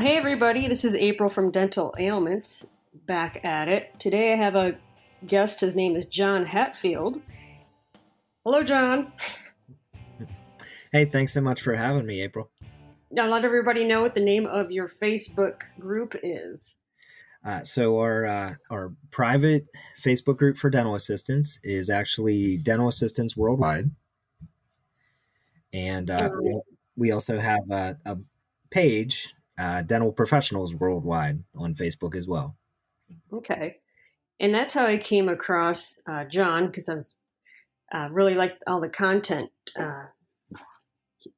Hey everybody, this is April from Dental Ailments, back at it. Today I have a guest, his name is John Hatfield. Hello, John. Hey, thanks so much for having me, April. Now let everybody know what the name of your Facebook group is. So our private Facebook group for dental assistants is actually Dental Assistants Worldwide, and And, we also have a page, Dental Professionals Worldwide, on Facebook as well. okay. And that's how I came across John, because I was really liked all the content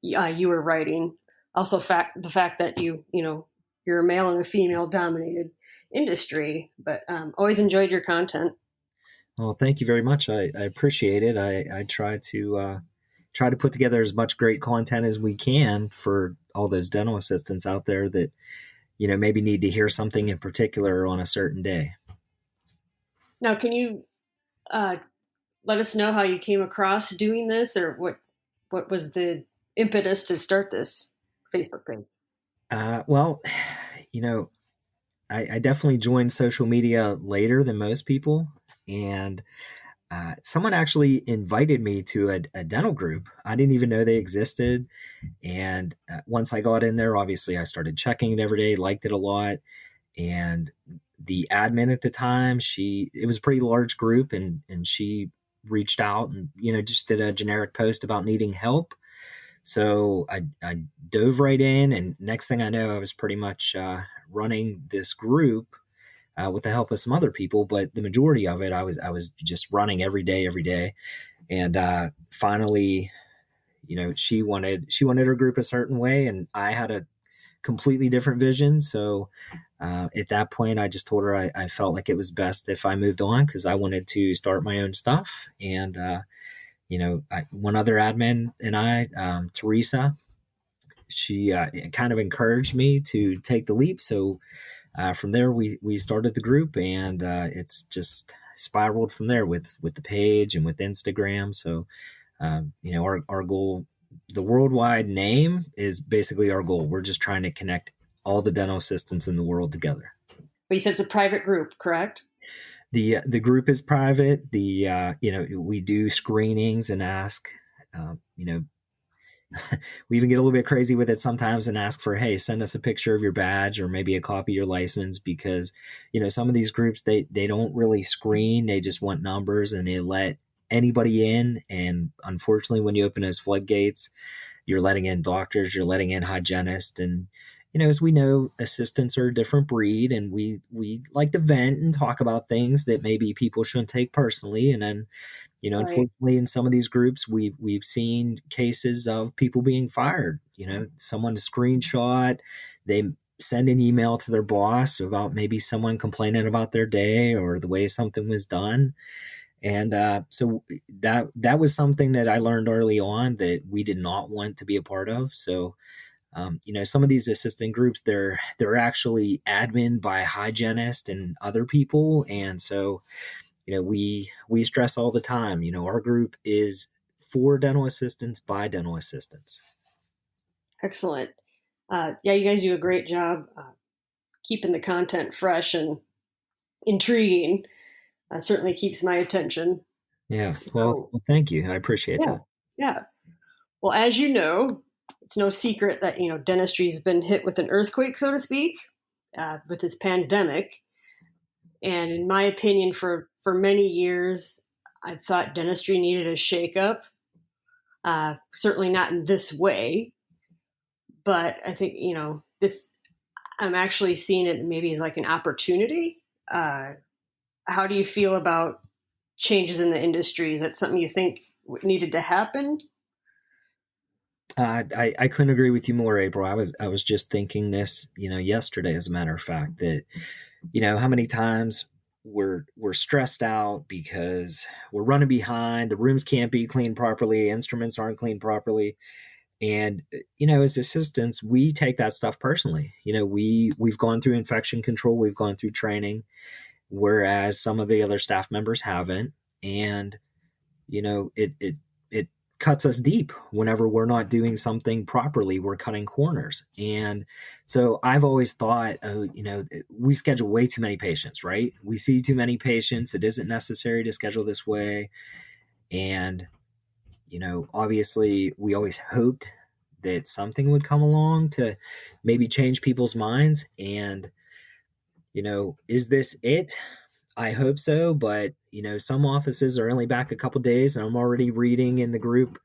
you were writing. Also, the fact that you're a male in a female dominated industry, but always enjoyed your content. Well, thank you very much. I appreciate it. I try to put together as much great content as we can for all those dental assistants out there that maybe need to hear something in particular on a certain day. Now, can you uh, let us know how you came across doing this, or what was the impetus to start this Facebook page? Well, you know, I definitely joined social media later than most people, and someone actually invited me to a dental group. I didn't even know they existed, and once I got in there, obviously I started checking it every day, liked it a lot, and the admin at the time, it was a pretty large group, and she reached out and just did a generic post about needing help. So I dove right in, and next thing I know, I was pretty much running this group with the help of some other people. But the majority of it, I was just running every day, and finally, she wanted her group a certain way, and I had a completely different vision. So at that point, I just told her I felt like it was best if I moved on because I wanted to start my own stuff, and one other admin and I, Teresa, she kind of encouraged me to take the leap. So from there, we started the group, and it's just spiraled from there with the page and with Instagram. So our goal, the worldwide name, is basically our goal. We're just trying to connect all the dental assistants in the world together. But you said it's a private group, correct? The group is private. We do screenings and ask. We even get a little bit crazy with it sometimes and ask for, hey, send us a picture of your badge or maybe a copy of your license, because some of these groups, they don't really screen. They just want numbers, and they let anybody in. And unfortunately, when you open those floodgates, you're letting in doctors, you're letting in hygienists, and as we know, assistants are a different breed, and we like to vent and talk about things that maybe people shouldn't take personally. And then, Right. unfortunately, in some of these groups, we've seen cases of people being fired. Someone screenshot, they send an email to their boss about maybe someone complaining about their day or the way something was done. And so that was something that I learned early on that we did not want to be a part of. So some of these assistant groups, they're actually admin by hygienists and other people, and so we stress all the time. Our group is for dental assistants by dental assistants. Excellent. Yeah, you guys do a great job keeping the content fresh and intriguing. Certainly keeps my attention. Yeah. So, Well, thank you. I appreciate yeah, that. yeah. Well, as you know, it's no secret that dentistry's been hit with an earthquake, so to speak, with this pandemic. And in my opinion, for many years, I thought dentistry needed a shakeup. Certainly not in this way, but I think this. I'm actually seeing it maybe as like an opportunity. How do you feel about changes in the industry? Is that something you think needed to happen? I couldn't agree with you more, April. I was just thinking this, yesterday, as a matter of fact, that how many times we're stressed out because we're running behind. The rooms can't be cleaned properly. Instruments aren't cleaned properly. And as assistants, we take that stuff personally. We've gone through infection control, we've gone through training, whereas some of the other staff members haven't. And it cuts us deep whenever we're not doing something properly. We're cutting corners. And so I've always thought, oh, we schedule way too many patients, right? We see too many patients. It isn't necessary to schedule this way. And, obviously we always hoped that something would come along to maybe change people's minds. And, is this it? I hope so, but some offices are only back a couple days, and I'm already reading in the group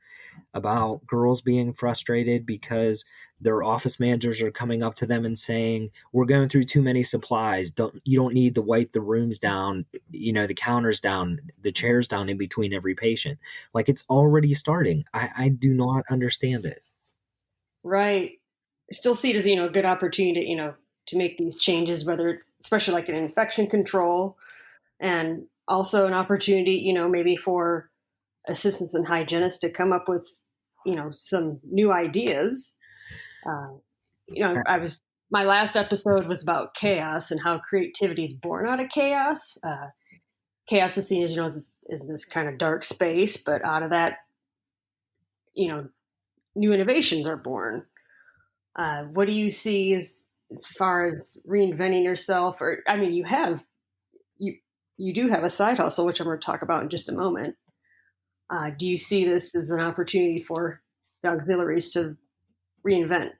about girls being frustrated because their office managers are coming up to them and saying, "We're going through too many supplies. You don't need to wipe the rooms down, the counters down, the chairs down in between every patient." Like, it's already starting. I do not understand it. Right. I still see it as, a good opportunity, to make these changes, whether it's especially like an infection control, and also an opportunity, maybe for assistants and hygienists to come up with, some new ideas. Uh, my last episode was about chaos and how creativity is born out of chaos. Chaos is seen as, as this kind of dark space, but out of that, new innovations are born. What do you see as far as reinventing yourself? Or, I mean, you do have a side hustle, which I'm going to talk about in just a moment. Do you see this as an opportunity for the auxiliaries to reinvent?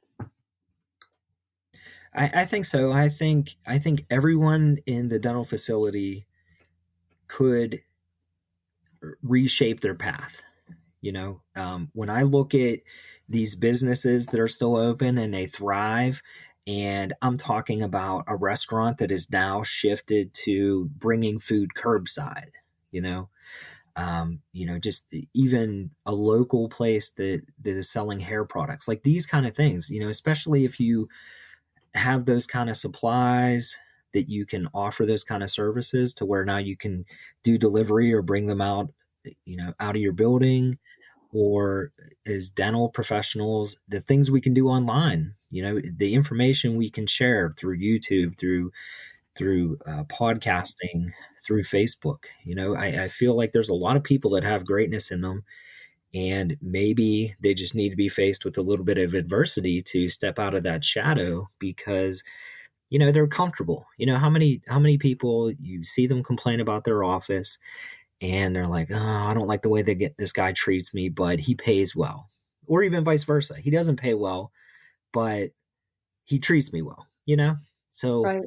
I think so. I think everyone in the dental facility could reshape their path. When I look at these businesses that are still open and they thrive, and I'm talking about a restaurant that is now shifted to bringing food curbside, just even a local place that is selling hair products, like these kind of things, especially if you have those kind of supplies that you can offer those kind of services to where now you can do delivery or bring them out, out of your building, or as dental professionals, the things we can do online, the information we can share through YouTube, through podcasting, through Facebook. I feel like there's a lot of people that have greatness in them, and maybe they just need to be faced with a little bit of adversity to step out of that shadow, because they're comfortable. How many people you see them complain about their office, and they're like, "Oh, I don't like the way this guy treats me, but he pays well," or even vice versa. He doesn't pay well, but he treats me well. So Right.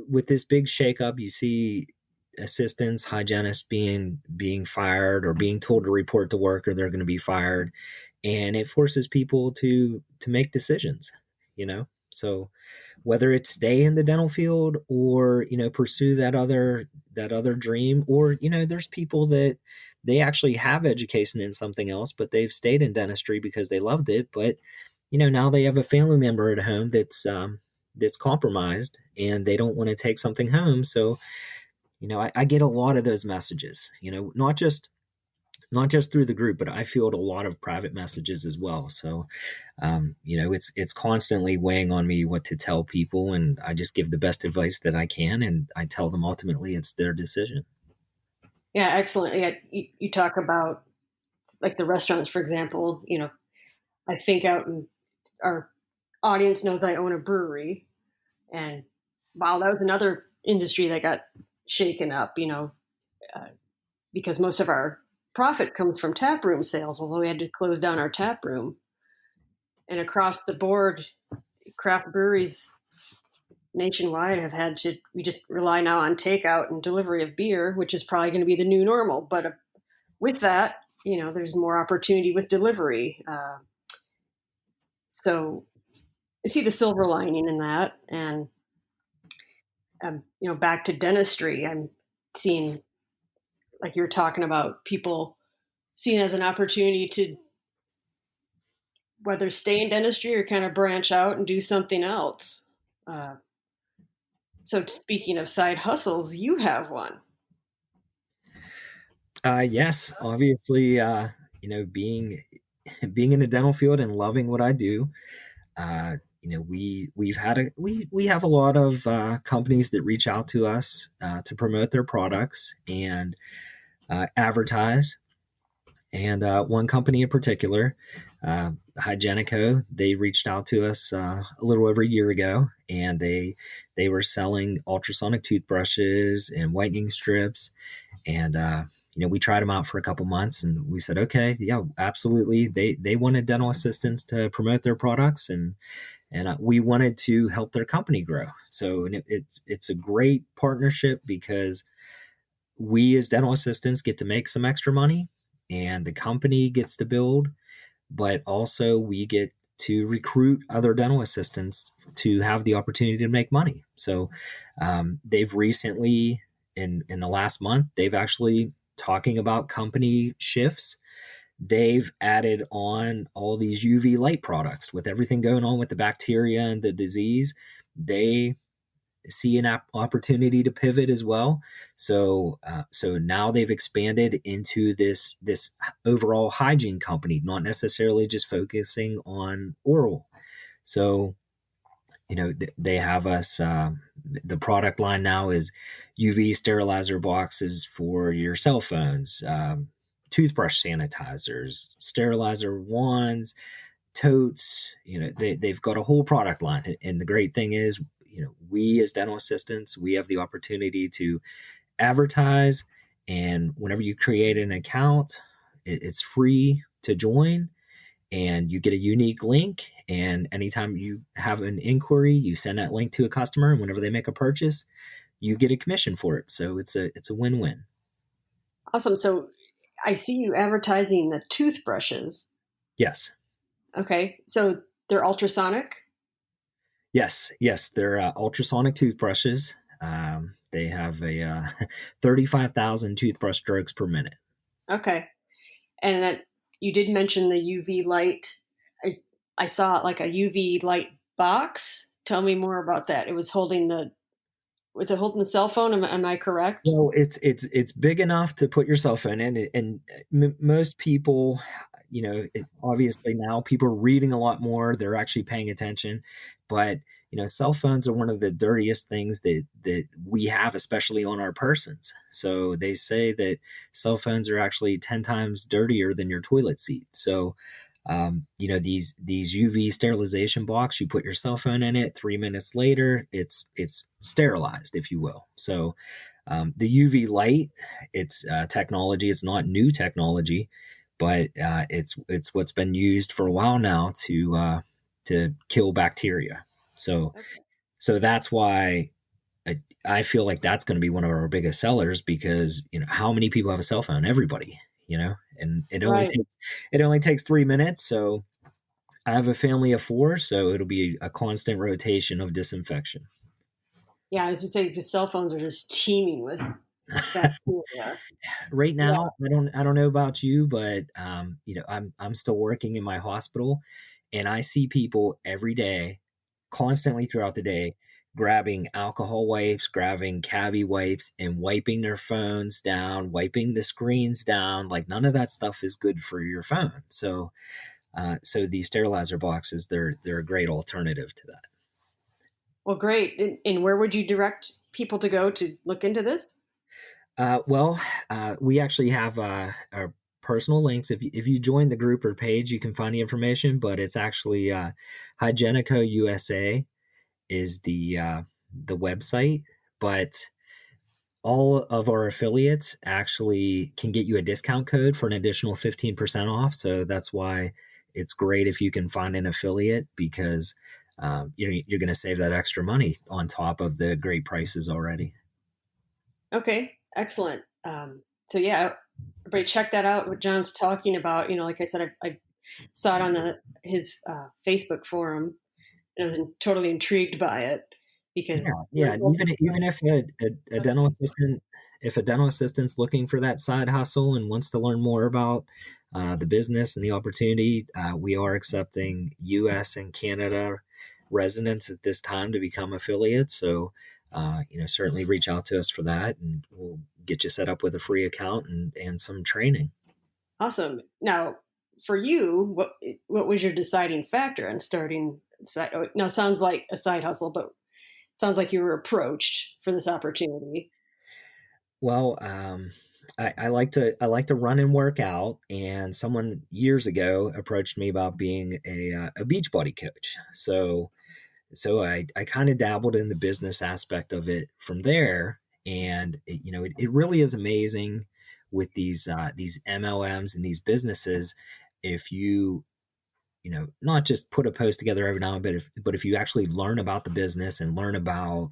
with this big shakeup, you see assistants, hygienists being fired or being told to report to work or they're going to be fired, and it forces people to make decisions. So whether it's stay in the dental field or pursue that other dream, or there's people that they actually have education in something else, but they've stayed in dentistry because they loved it, but now they have a family member at home that's compromised and they don't want to take something home. So I get a lot of those messages, not just through the group, but I field a lot of private messages as well. So, it's constantly weighing on me what to tell people, and I just give the best advice that I can, and I tell them ultimately it's their decision. Yeah, excellent. Yeah, you talk about like the restaurants, for example. I think out in our audience knows I own a brewery, and wow, that was another industry that got shaken up. Because most of our profit comes from tap room sales. Well, we had to close down our tap room, and across the board, craft breweries nationwide have had to. We just rely now on takeout and delivery of beer, which is probably going to be the new normal. But with that, there's more opportunity with delivery. So I see the silver lining in that. And back to dentistry, I'm seeing, like you're talking about, people seeing as an opportunity to whether stay in dentistry or kind of branch out and do something else. So speaking of side hustles, you have one. Yes, obviously, being in the dental field and loving what I do, we have a lot of companies that reach out to us to promote their products and advertise. And one company in particular, Hygienico, they reached out to us a little over a year ago, and they were selling ultrasonic toothbrushes and whitening strips. And we tried them out for a couple months, and we said, okay, yeah, absolutely. They wanted dental assistants to promote their products, and we wanted to help their company grow. So it's a great partnership because we as dental assistants get to make some extra money, and the company gets to build, but also we get to recruit other dental assistants to have the opportunity to make money. So they've recently, in the last month, they've actually talking about company shifts. They've added on all these UV light products with everything going on with the bacteria and the disease. They see an opportunity to pivot as well. So now they've expanded into this overall hygiene company, not necessarily just focusing on oral. So they have us. The product line now is UV sterilizer boxes for your cell phones, toothbrush sanitizers, sterilizer wands, totes. They've got a whole product line, and the great thing is, we as dental assistants, we have the opportunity to advertise, and whenever you create an account, it's free to join, and you get a unique link, and anytime you have an inquiry, you send that link to a customer, and whenever they make a purchase, you get a commission for it. So it's a win-win. Awesome. So I see you advertising the toothbrushes. Yes. Okay. So they're ultrasonic. Yes, they're ultrasonic toothbrushes. They have a 35,000 toothbrush strokes per minute. Okay. And that you did mention the UV light. I saw like a UV light box. Tell me more about that. It was was it holding the cell phone? Am I correct? Well, it's big enough to put your cell phone in, and most people, obviously now people are reading a lot more. They're actually paying attention, but cell phones are one of the dirtiest things that we have, especially on our persons. So they say that cell phones are actually 10 times dirtier than your toilet seat. So these UV sterilization box, you put your cell phone in it, 3 minutes later it's sterilized, if you will. So the UV light, it's technology. It's not new technology, but it's what's been used for a while now to kill bacteria. So Okay. so that's why I feel like that's going to be one of our biggest sellers, because how many people have a cell phone? Everybody, and Right. it only takes 3 minutes. So I have a family of four, so it'll be a constant rotation of disinfection. Yeah, I was just saying because cell phones are just teeming with bacteria. Right Yeah. now, I don't know about you, but I'm still working in my hospital, and I see people every day, constantly throughout the day, grabbing alcohol wipes, grabbing cavi wipes, and wiping their phones down, wiping the screens down. Like, none of that stuff is good for your phone. So these sterilizer boxes, they're a great alternative to that. Well, great. And where would you direct people to go to look into this? Well, we actually have our personal links. If you join the group or page, you can find the information. But it's actually Hygienico USA is the website. But all of our affiliates actually can get you a discount code for an additional 15% off. So that's why it's great if you can find an affiliate, because you're going to save that extra money on top of the great prices already. Okay, excellent. So yeah, everybody check that out. What John's talking about, like I said, I saw it on his Facebook forum, and I was totally intrigued by it because Yeah. Even if a dental assistant, if a dental assistant's looking for that side hustle and wants to learn more about the business and the opportunity, we are accepting U.S. and Canada residents at this time to become affiliates. So, certainly reach out to us for that, and we'll get you set up with a free account and some training. awesome. Now, for you, what was your deciding factor in starting? Now, sounds like a side hustle, but sounds like you were approached for this opportunity. Well, I like to run and work out, and someone years ago approached me about being a beach body coach. So I kind of dabbled in the business aspect of it from there, and it really is amazing with these MLMs and these businesses. If not just put a post together every now and then, but if you actually learn about the business and learn about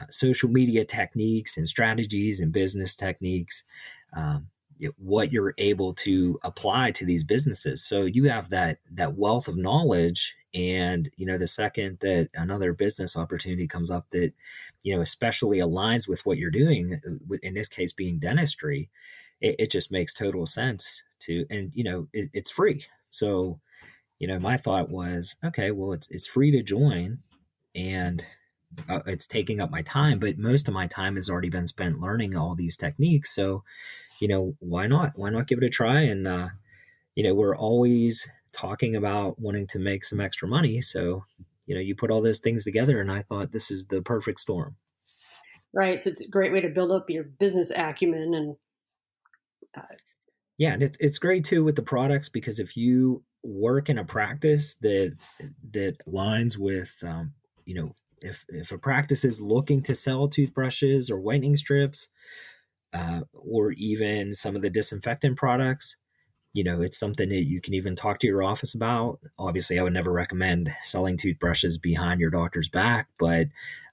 social media techniques and strategies and business techniques, what you're able to apply to these businesses. So you have that wealth of knowledge, and the second that another business opportunity comes up that especially aligns with what you're doing, in this case being dentistry, it just makes total sense to, and it's free. So my thought was, okay, well, it's free to join, and it's taking up my time, but most of my time has already been spent learning all these techniques. So, why not? Why not give it a try? And, we're always talking about wanting to make some extra money. So, you put all those things together, and I thought this is the perfect storm. Right. So it's a great way to build up your business acumen and uh, Yeah, and it's great too with the products, because if you work in a practice that aligns with, if a practice is looking to sell toothbrushes or whitening strips, or even some of the disinfectant products, it's something that you can even talk to your office about. Obviously, I would never recommend selling toothbrushes behind your doctor's back, but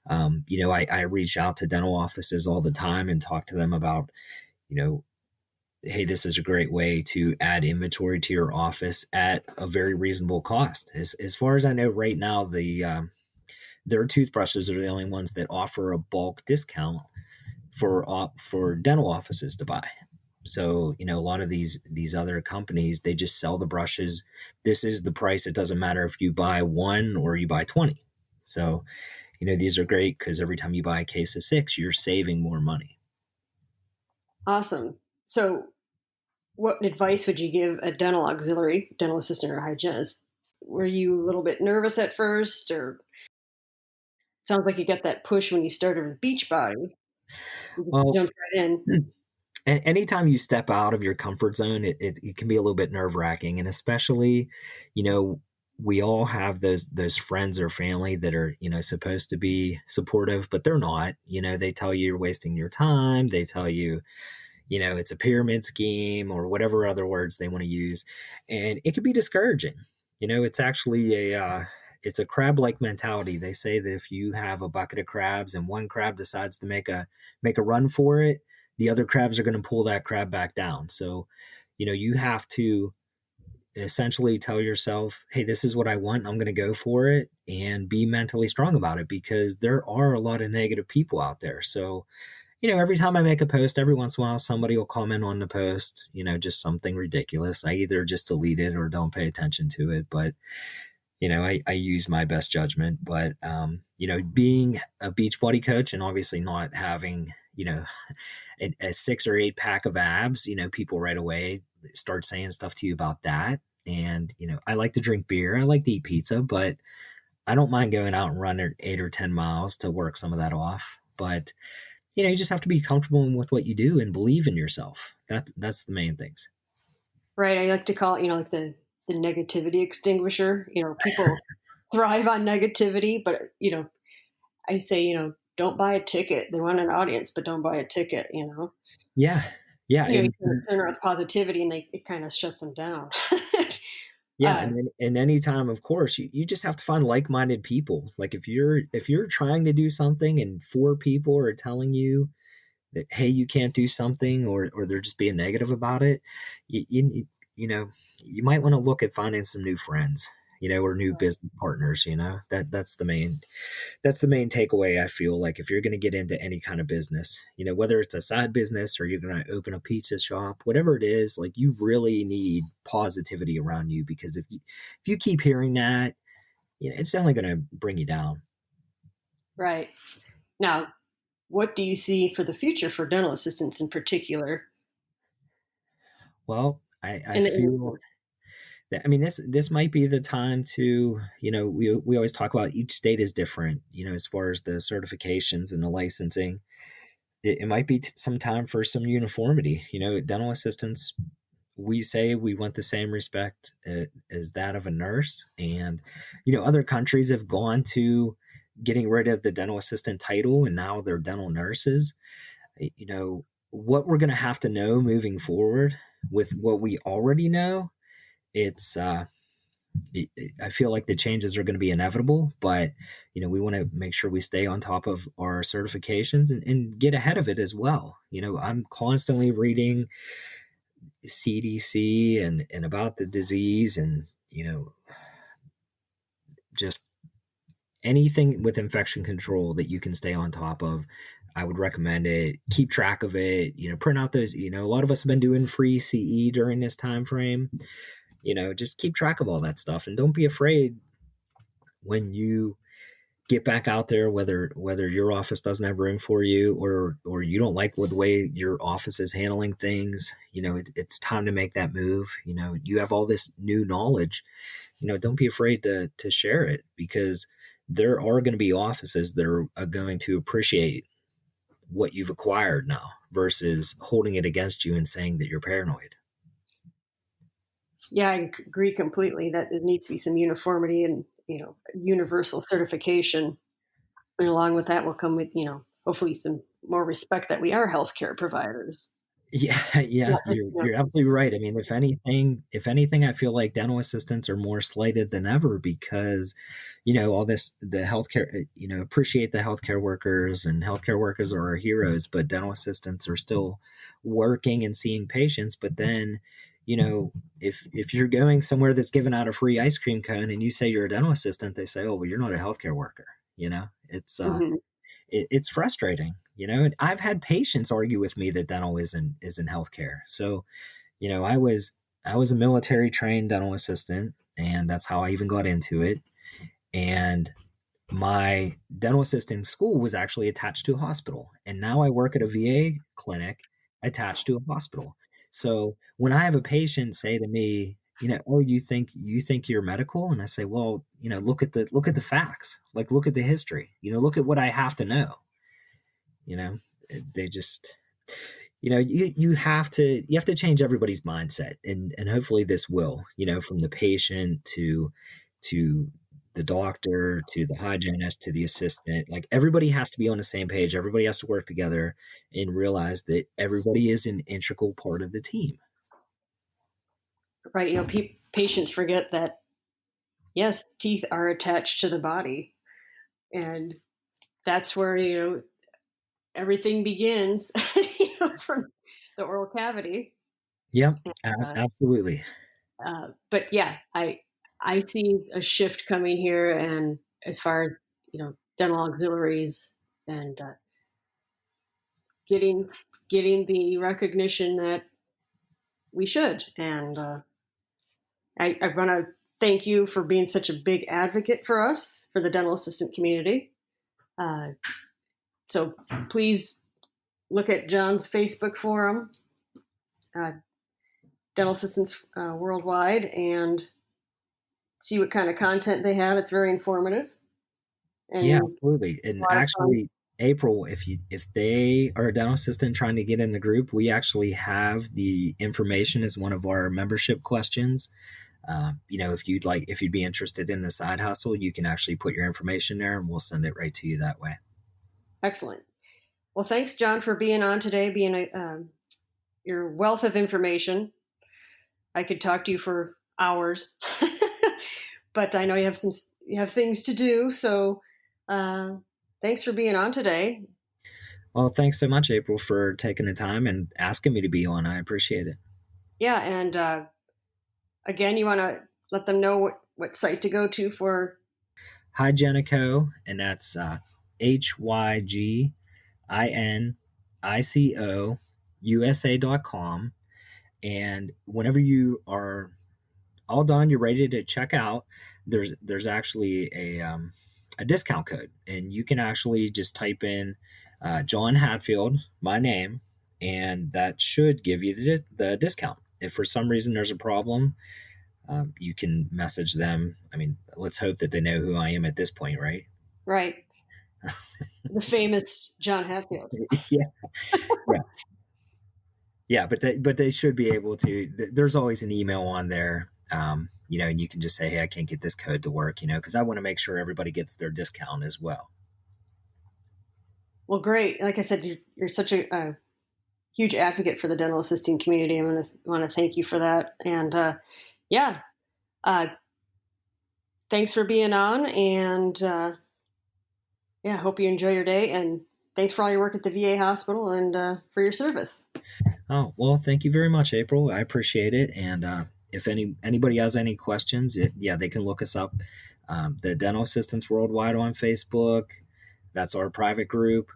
I reach out to dental offices all the time and talk to them about, you know, hey, this is a great way to add inventory to your office at a very reasonable cost. As far as I know, right now, their toothbrushes are the only ones that offer a bulk discount for dental offices to buy. So a lot of these other companies, they just sell the brushes. This is the price. It doesn't matter if you buy one or you buy 20. So these are great because every time you buy a case of 6, you're saving more money. awesome. So, what advice would you give a dental auxiliary, dental assistant, or hygienist? Were you a little bit nervous at first, or sounds like you got that push when you started with Beachbody? You just Well, jumped right in. anytime you step out of your comfort zone, it can be a little bit nerve wracking, and especially, you know, we all have those friends or family that are supposed to be supportive, but they're not. They tell you you're wasting your time. They tell you it's a pyramid scheme or whatever other words they want to use, and it can be discouraging. It's actually it's a crab like mentality. They say that if you have a bucket of crabs and one crab decides to make a run for it, the other crabs are going to pull that crab back down. So you have to essentially tell yourself, hey, this is what I want, I'm going to go for it, and be mentally strong about it, because there are a lot of negative people out there. So every time I make a post, every once in a while, somebody will comment on the post, just something ridiculous. I either just delete it or don't pay attention to it. But, I use my best judgment. But, being a beach body coach and obviously not having, a 6 or 8 pack of abs, people right away start saying stuff to you about that. And, I like to drink beer. I like to eat pizza, but I don't mind going out and running 8 or 10 miles to work some of that off. But, you just have to be comfortable with what you do and believe in yourself. That's the main things. Right. I like to call it, like the negativity extinguisher. People thrive on negativity, but I say, don't buy a ticket. They want an audience, but don't buy a ticket. Yeah. Yeah. You turn around with positivity, and it kind of shuts them down. Yeah. uh, And anytime, of course, you just have to find like-minded people. Like if you're trying to do something and 4 people are telling you that, hey, you can't do something, or they're just being negative about it, you might want to look at finding some new friends, or new business partners. That's the main takeaway. I feel like if you're going to get into any kind of business, whether it's a side business or you're going to open a pizza shop, whatever it is, like, you really need positivity around you, because if you keep hearing that, it's only going to bring you down. right. Now, what do you see for the future for dental assistants in particular? Well, I In feel that, I mean, this might be the time to, we always talk about each state is different, as far as the certifications and the licensing. it might be some time for some uniformity. Dental assistants, we say we want the same respect as that of a nurse. And, other countries have gone to getting rid of the dental assistant title, and now they're dental nurses. What we're going to have to know moving forward with what we already know, it's, I feel like the changes are going to be inevitable, but we want to make sure we stay on top of our certifications and get ahead of it as well. I'm constantly reading CDC and about the disease, and just anything with infection control that you can stay on top of. I would recommend it. Keep track of it. Print out those. A lot of us have been doing free CE during this time frame. Just keep track of all that stuff, and don't be afraid when you get back out there, whether your office doesn't have room for you, or you don't like the way your office is handling things. It's time to make that move. You have all this new knowledge. Don't be afraid to share it, because there are going to be offices that are going to appreciate what you've acquired now versus holding it against you and saying that you're paranoid. Yeah, I agree completely that there needs to be some uniformity and, universal certification. And along with that will come with, hopefully some more respect that we are healthcare providers. Yeah, yeah, Not just, you're absolutely right. I mean, if anything, I feel like dental assistants are more slighted than ever because, all this the healthcare, appreciate the healthcare workers, and healthcare workers are our heroes, but dental assistants are still working and seeing patients. But then, if you're going somewhere that's giving out a free ice cream cone and you say you're a dental assistant, they say, "Oh, well, you're not a healthcare worker." It's frustrating, and I've had patients argue with me that dental isn't healthcare. So, I was a military trained dental assistant, and that's how I even got into it. And my dental assisting school was actually attached to a hospital, and now I work at a VA clinic attached to a hospital. So when I have a patient say to me, "Oh, you think you're medical?" And I say, "Well, look at the facts. Like, look at the history. Look at what I have to know." you know they just, you have to change everybody's mindset, and hopefully this will, from the patient to the doctor to the hygienist to the assistant. Like, everybody has to be on the same page, everybody has to work together and realize that everybody is an integral part of the team. Right. Patients forget that, yes, teeth are attached to the body. And that's where, everything begins, from the oral cavity. Yep, Uh, absolutely. but yeah, I see a shift coming here, and as far as dental auxiliaries and getting getting the recognition that we should. And I want to thank you for being such a big advocate for us, for the dental assistant community. Uh, so please look at John's Facebook forum, uh, Dental Assistants Worldwide, and see what kind of content they have. It's very informative Yeah, and absolutely. a And lot of fun. actually, April, if they are a dental assistant trying to get in the group, we actually have the information as one of our membership questions. If you'd be interested in the side hustle, you can actually put your information there, and we'll send it right to you that way. Excellent. Well, thanks, John, for being on today, being your wealth of information. I could talk to you for hours, but I know you have things to do. So uh, thanks for being on today. Well, thanks so much, April, for taking the time and asking me to be on. I appreciate it. Yeah, and again, you want to let them know what site to go to for. Hygienico, and that's HYGINICO USA.com. And whenever you are all done, you're ready to check out, there's actually a discount code, and you can actually just type in John Hatfield, my name, and that should give you the discount. If for some reason there's a problem, you can message them. I mean, let's hope that they know who I am at this point, right? Right. The famous John Hatfield. Yeah, yeah, yeah. But they should be able to. There's always an email on there, and you can just say, hey, I can't get this code to work, because I want to make sure everybody gets their discount as well. Well, great. Like I said, you're such a huge advocate for the dental assisting community. I want to thank you for that. And yeah, thanks for being on. And yeah, hope you enjoy your day. And thanks for all your work at the VA hospital and for your service. Oh, well, thank you very much, April. I appreciate it. And if anybody has any questions, they can look us up. The Dental Assistants Worldwide on Facebook. That's our private group.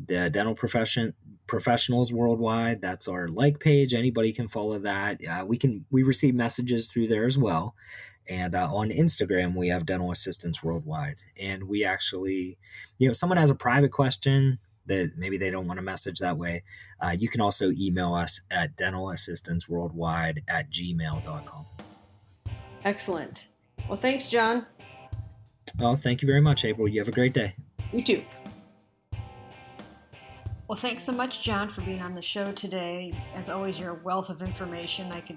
The Dental Professionals Worldwide. That's our like page. Anybody can follow that. We receive messages through there as well. And on Instagram, we have Dental Assistants Worldwide. And we actually, if someone has a private question that maybe they don't want to message that way, you can also email us at dentalassistantsworldwide@gmail.com. Excellent. Well, thanks, John. Oh, thank you very much, April. You have a great day. You too. Well, thanks so much, John, for being on the show today. As always, you're a wealth of information. I could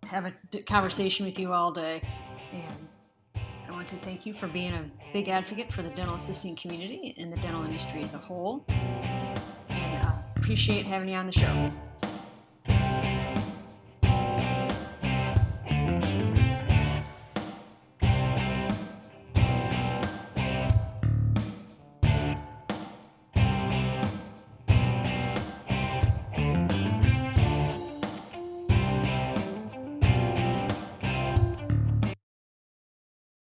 have a conversation with you all day. And I want to thank you for being a big advocate for the dental assisting community and the dental industry as a whole. And appreciate having you on the show.